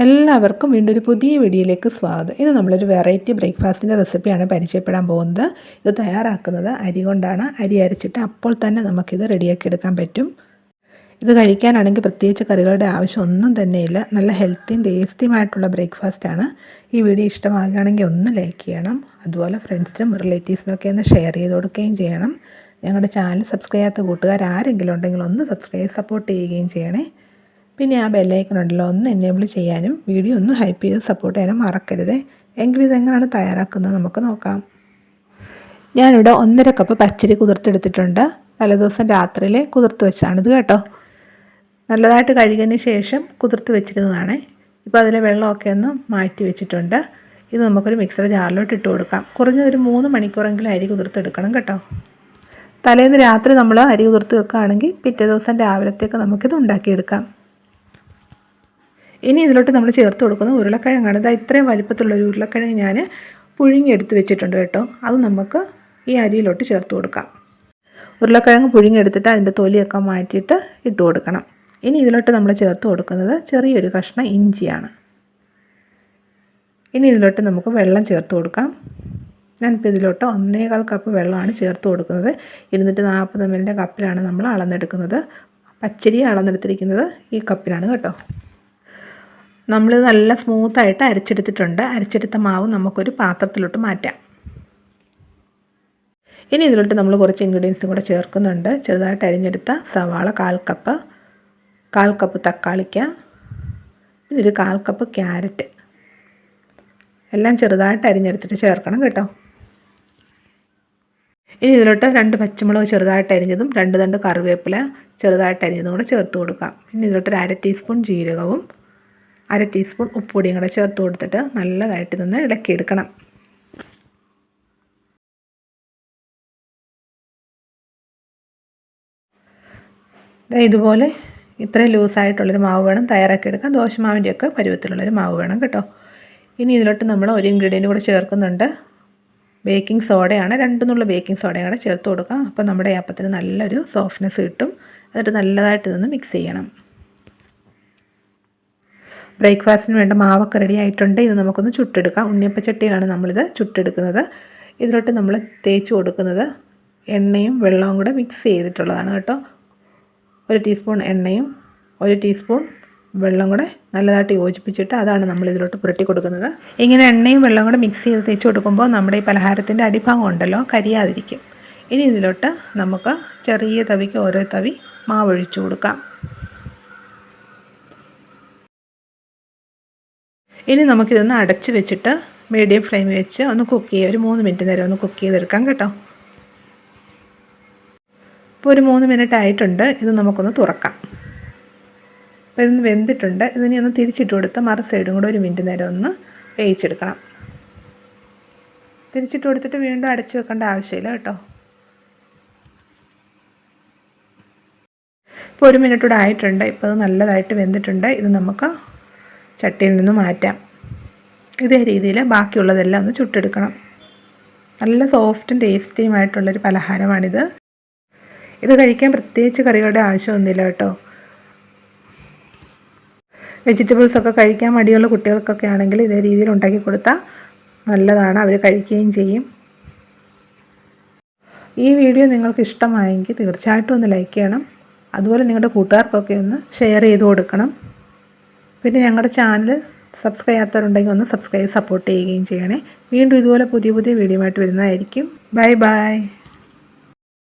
എല്ലാവർക്കും വീണ്ടും ഒരു പുതിയ വീഡിയോയിലേക്ക് സ്വാഗതം. ഇത് നമ്മളൊരു വെറൈറ്റി ബ്രേക്ക്ഫാസ്റ്റിൻ്റെ റെസിപ്പിയാണ് പരിചയപ്പെടാൻ പോകുന്നത്. ഇത് തയ്യാറാക്കുന്നത് അരി കൊണ്ടാണ്. അരി അരച്ചിട്ട് അപ്പോൾ തന്നെ നമുക്കിത് റെഡിയാക്കി എടുക്കാൻ പറ്റും. ഇത് കഴിക്കാനാണെങ്കിൽ പ്രത്യേകിച്ച് കറികളുടെ ആവശ്യം ഒന്നും തന്നെയില്ല. നല്ല ഹെൽത്തിയും ടേസ്റ്റിയുമായിട്ടുള്ള ബ്രേക്ക്ഫാസ്റ്റാണ്. ഈ വീഡിയോ ഇഷ്ടമാകുകയാണെങ്കിൽ ഒന്ന് ലൈക്ക് ചെയ്യണം. അതുപോലെ ഫ്രണ്ട്സിനും റിലേറ്റീവ്സിനൊക്കെ ഒന്ന് ഷെയർ ചെയ്ത് കൊടുക്കുകയും ചെയ്യണം. ഞങ്ങളുടെ ചാനൽ സബ്സ്ക്രൈബ് ചെയ്യാത്ത കൂട്ടുകാർ ആരെങ്കിലും ഉണ്ടെങ്കിൽ ഒന്ന് സപ്പോർട്ട് ചെയ്യുകയും ചെയ്യണേ. പിന്നെ ആ ബെല്ലൈക്കൺ ഉണ്ടല്ലോ ഒന്ന് എനേബിൾ ചെയ്യാനും വീഡിയോ ഒന്ന് ഹൈപ്പ് ചെയ്ത് സപ്പോർട്ട് ചെയ്യാനും മറക്കരുത്. എങ്കിലും ഇതെങ്ങനെയാണ് തയ്യാറാക്കുന്നത് നമുക്ക് നോക്കാം. ഞാനിവിടെ 1.5 കപ്പ് പച്ചരി കുതിർത്തെടുത്തിട്ടുണ്ട്. തലേദിവസം രാത്രിയിൽ കുതിർത്ത് വെച്ചതാണിത് കേട്ടോ. നല്ലതായിട്ട് കഴുകിയതിന് ശേഷം കുതിർത്ത് വെച്ചിരുന്നതാണ്. ഇപ്പോൾ അതിലെ വെള്ളമൊക്കെ ഒന്ന് മാറ്റി വെച്ചിട്ടുണ്ട്. ഇത് നമുക്കൊരു മിക്സർ ജാറിലോട്ട് ഇട്ട് കൊടുക്കാം. കുറഞ്ഞതൊരു 3 മണിക്കൂറെങ്കിലും അരി കുതിർത്തെടുക്കണം കേട്ടോ. തലേന്ന് രാത്രി നമ്മൾ അരി കുതിർത്ത് വെക്കുകയാണെങ്കിൽ പിറ്റേ ദിവസം രാവിലത്തേക്ക് നമുക്കിത് ഉണ്ടാക്കിയെടുക്കാം. ഇനി ഇതിലോട്ട് നമ്മൾ ചേർത്ത് കൊടുക്കുന്നത് ഉരുളക്കിഴങ്ങാണ്. ഇത് ഇത്രയും വലിപ്പത്തിലുള്ളൊരു ഉരുളക്കിഴങ്ങ് ഞാൻ പുഴുങ്ങിയെടുത്ത് വെച്ചിട്ടുണ്ട് കേട്ടോ. അത് നമുക്ക് ഈ അരിയിലോട്ട് ചേർത്ത് കൊടുക്കാം. ഉരുളക്കിഴങ്ങ് പുഴുങ്ങിയെടുത്തിട്ട് അതിൻ്റെ തൊലിയൊക്കെ മാറ്റിയിട്ട് ഇട്ട് കൊടുക്കണം. ഇനി ഇതിലോട്ട് നമ്മൾ ചേർത്ത് കൊടുക്കുന്നത് ചെറിയൊരു കഷ്ണം ഇഞ്ചിയാണ്. ഇനി ഇതിലോട്ട് നമുക്ക് വെള്ളം ചേർത്ത് കൊടുക്കാം. ഞാനിപ്പോൾ ഇതിലോട്ട് 1.25 കപ്പ് വെള്ളമാണ് ചേർത്ത് കൊടുക്കുന്നത്. 240 ml കപ്പിലാണ് നമ്മൾ അളന്നെടുക്കുന്നത്. പച്ചരി അളന്നെടുത്തിരിക്കുന്നത് ഈ കപ്പിലാണ് കേട്ടോ. നമ്മൾ നല്ല സ്മൂത്തായിട്ട് അരച്ചെടുത്തിട്ടുണ്ട്. അരച്ചെടുത്ത മാവ് നമുക്കൊരു പാത്രത്തിലോട്ട് മാറ്റാം. ഇനി ഇതിലോട്ട് നമ്മൾ കുറച്ച് ഇൻഗ്രീഡിയൻസും കൂടെ ചേർക്കുന്നുണ്ട്. ചെറുതായിട്ട് അരിഞ്ഞെടുത്ത സവാള 1/4 കപ്പ് തക്കാളിക്ക, പിന്നെ ഒരു 1/4 കപ്പ് ക്യാരറ്റ്, എല്ലാം ചെറുതായിട്ട് അരിഞ്ഞെടുത്തിട്ട് ചേർക്കണം കേട്ടോ. ഇനി ഇതിലോട്ട് 2 പച്ചമുളക് ചെറുതായിട്ട് അരിഞ്ഞതും 2 തണ്ട് കറിവേപ്പില ചെറുതായിട്ട് അരിഞ്ഞതും കൂടെ ചേർത്ത് കൊടുക്കാം. പിന്നെ ഇതിലോട്ട് 1/2 ടീസ്പൂൺ ജീരകവും 1/2 ടീസ്പൂൺ ഉപ്പുപൊടിയും കൂടെ ചേർത്ത് കൊടുത്തിട്ട് നല്ലതായിട്ട് നിന്ന് ഇളക്കിയെടുക്കണം. ഇതുപോലെ ഇത്രയും ലൂസായിട്ടുള്ളൊരു മാവ് വേണം തയ്യാറാക്കിയെടുക്കാൻ. ദോശമാവിൻ്റെയൊക്കെ പരുവത്തിലുള്ളൊരു മാവ് വേണം കേട്ടോ. ഇനി ഇതിലോട്ട് നമ്മൾ ഒരു ഇൻഗ്രീഡിയൻ്റ് കൂടെ ചേർക്കുന്നുണ്ട്. ബേക്കിംഗ് സോഡയാണ്. 2 നുള്ള ബേക്കിംഗ് സോഡയും കൂടെ ചേർത്ത് കൊടുക്കാം. അപ്പോൾ നമ്മുടെ അപ്പത്തിന് നല്ലൊരു സോഫ്റ്റ്നെസ് കിട്ടും. എന്നിട്ട് നല്ലതായിട്ട് നിന്ന് മിക്സ് ചെയ്യണം. ബ്രേക്ക്ഫാസ്റ്റിന് വേണ്ട മാവൊക്കെ റെഡി ആയിട്ടുണ്ട്. ഇത് നമുക്കൊന്ന് ചുട്ടെടുക്കാം. ഉണ്ണിയപ്പച്ചട്ടിയിലാണ് നമ്മളിത് ചുട്ടെടുക്കുന്നത്. ഇതിലോട്ട് നമ്മൾ തേച്ച് കൊടുക്കുന്നത് എണ്ണയും വെള്ളവും കൂടെ മിക്സ് ചെയ്തിട്ടുള്ളതാണ് കേട്ടോ. 1 ടീസ്പൂൺ എണ്ണയും 1 ടീസ്പൂൺ വെള്ളം കൂടെ നല്ലതായിട്ട് യോജിപ്പിച്ചിട്ട് അതാണ് നമ്മൾ ഇതിലോട്ട് പുരട്ടി കൊടുക്കുന്നത്. ഇങ്ങനെ എണ്ണയും വെള്ളം കൂടെ മിക്സ് ചെയ്ത് തേച്ച് കൊടുക്കുമ്പോൾ നമ്മുടെ ഈ പലഹാരത്തിൻ്റെ അടിഭാഗം ഉണ്ടല്ലോ കരിയാതിരിക്കും. ഇനി ഇതിലോട്ട് നമുക്ക് ചെറിയ തവിക്ക് ഓരോ തവി മാവ് ഒഴിച്ചു കൊടുക്കാം. ഇനി നമുക്കിതൊന്ന് അടച്ച് വെച്ചിട്ട് മീഡിയം ഫ്ലെയിമിൽ വെച്ച് ഒന്ന് കുക്ക് ചെയ്യുക. ഒരു 3 മിനിറ്റ് നേരം ഒന്ന് കുക്ക് ചെയ്തെടുക്കാം കേട്ടോ. ഇപ്പോൾ ഒരു 3 മിനിറ്റ് ആയിട്ടുണ്ട്. ഇത് നമുക്കൊന്ന് തുറക്കാം. അപ്പോൾ ഇതൊന്ന് വെന്തിട്ടുണ്ട്. ഇതിനി ഒന്ന് തിരിച്ചിട്ട് കൊടുത്ത് മറു സൈഡും കൂടെ 1 മിനിറ്റ് നേരം ഒന്ന് വേവിച്ചെടുക്കണം. തിരിച്ചിട്ട് കൊടുത്തിട്ട് വീണ്ടും അടച്ച് വെക്കേണ്ട ആവശ്യമില്ല കേട്ടോ. ഇപ്പോൾ 1 മിനിറ്റ് കൂടെ ആയിട്ടുണ്ട്. ഇപ്പോൾ അത് നല്ലതായിട്ട് വെന്തിട്ടുണ്ട്. ഇത് നമുക്ക് ചട്ടിയിൽ നിന്ന് മാറ്റാം. ഇതേ രീതിയിൽ ബാക്കിയുള്ളതെല്ലാം ഒന്ന് ചുട്ടെടുക്കണം. നല്ല സോഫ്റ്റും ടേസ്റ്റിയുമായിട്ടുള്ളൊരു പലഹാരമാണിത്. ഇത് കഴിക്കാൻ പ്രത്യേകിച്ച് കറികളുടെ ആവശ്യമൊന്നുമില്ല കേട്ടോ. വെജിറ്റബിൾസൊക്കെ കഴിക്കാൻ മടിയുള്ള കുട്ടികൾക്കൊക്കെ ആണെങ്കിൽ ഇതേ രീതിയിൽ ഉണ്ടാക്കി കൊടുത്താൽ നല്ലതാണ്. അവർ കഴിക്കുകയും ചെയ്യും. ഈ വീഡിയോ നിങ്ങൾക്ക് ഇഷ്ടമായെങ്കിൽ തീർച്ചയായിട്ടും ഒന്ന് ലൈക്ക് ചെയ്യണം. അതുപോലെ നിങ്ങളുടെ കൂട്ടുകാർക്കൊക്കെ ഒന്ന് ഷെയർ ചെയ്ത് കൊടുക്കണം. പിന്നെ ഞങ്ങളുടെ ചാനൽ സബ്സ്ക്രൈബ് ചെയ്യാത്തവരുണ്ടെങ്കിൽ ഒന്ന് സബ്സ്ക്രൈബ് സപ്പോർട്ട് ചെയ്യുകയും ചെയ്യണേ. വീണ്ടും ഇതുപോലെ പുതിയ വീഡിയോ ആയിട്ട് വരുന്നതായിരിക്കും. ബൈ.